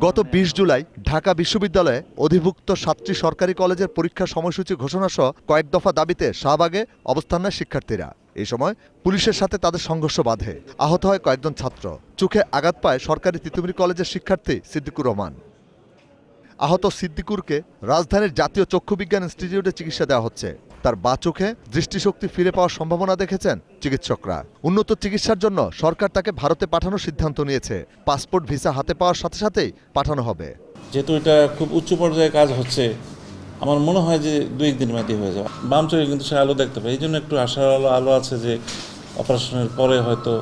গত ২০ জুলাই ঢাকা বিশ্ববিদ্যালয়ে অধিভুক্ত ৭টি সরকারি কলেজের পরীক্ষার সময়সূচি ঘোষণা সহ কয়েক দফা দাবিতে শাহবাগে অবস্থান নেয় শিক্ষার্থীরা। এই সময় পুলিশের সাথে তাদের সংঘর্ষ বাধে, আহত হয় কয়েকজন ছাত্র। চোখে আঘাত পায় সরকারি তিতুমির কলেজের শিক্ষার্থী সিদ্দিকুর রহমান। আহত সিদ্দিকুরকে রাজধানীর জাতীয় চক্ষু বিজ্ঞান ইনস্টিটিউটে চিকিৎসা দেওয়া হচ্ছে। তার বাঁ চোখে দৃষ্টিশক্তি ফিরে পাওয়ার সম্ভাবনা দেখেছেন চিকিৎসকরা। উন্নত চিকিৎসার জন্য সরকার তাকে ভারতে পাঠানোর সিদ্ধান্ত নিয়েছে। পাসপোর্ট ভিসা হাতে পাওয়ার সাথে সাথেই পাঠানো হবে। যেহেতু এটা খুব উচ্চ পর্যায়ে কাজ হচ্ছে, আমার মনে হয় যে ২-১ দিনের মধ্যে হয়ে যাবে। বাম চোখে কিন্তু সে আলো দেখতে পায়, এই জন্য একটু আশার আলো আছে যে অপারেশনের পরে হয়তো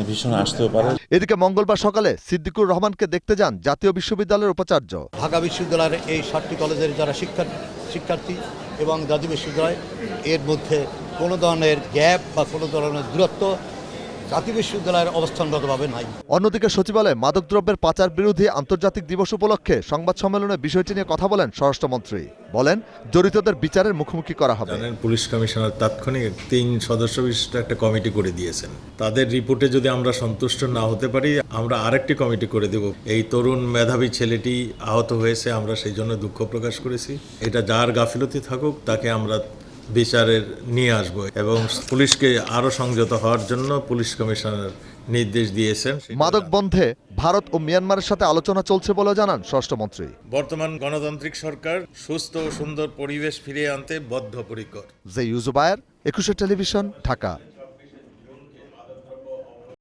ভীষণ আসতেও পারে। এদিকে মঙ্গলবার সকালে সিদ্দিকুর রহমানকে দেখতে যান জাতীয় বিশ্ববিদ্যালয়ের উপাচার্য। ঢাকা বিশ্ববিদ্যালয়ের এই ৭টি কলেজের যারা শিক্ষার্থী এবং জাতীয় বিশ্ববিদ্যালয়, এর মধ্যে কোনো ধরনের গ্যাপ বা কোনো ধরনের দূরত্ব জাতীয় বিশ্ববিদ্যালয়ের অবস্থানগতভাবে নাই। অন্যদিকে সচিবালয়ে মাদকদ্রব্যের পাচার বিরোধী আন্তর্জাতিক দিবস উপলক্ষে সংবাদ সম্মেলনে বিষয়টি নিয়ে কথা বলেন স্বরাষ্ট্রমন্ত্রী। বলেন, জড়িতদের বিচারের মুখোমুখি করা হবে। পুলিশ কমিশনার তাৎক্ষণিক ৩ সদস্য বিশিষ্ট একটা কমিটি করে দিয়েছেন। তাদের রিপোর্টে যদি আমরা সন্তুষ্ট না হতে পারি, আমরা আরেকটি কমিটি করে দেব। এই তরুণ মেধাবী ছেলেটি আহত হয়েছে, আমরা সেই জন্য দুঃখ প্রকাশ করেছি। এটা যার গাফিলতি থাকুক তাকে আমরা বিচারের নিয়ে আসব এবং পুলিশকে আরও সংযত হওয়ার জন্য পুলিশ কমিশনার নির্দেশ দিয়েছেন। মাদক বন্ধে ভারত ও মিয়ানমারের সাথে আলোচনা চলছে বলে জানান স্বরাষ্ট্রমন্ত্রী। বর্তমান গণতান্ত্রিক সরকার সুস্থ ও সুন্দর পরিবেশ ফিরিয়ে আনতে বদ্ধপরিকর। জে ইউজুবায়ের, ২১ টেলিভিশন, ঢাকা।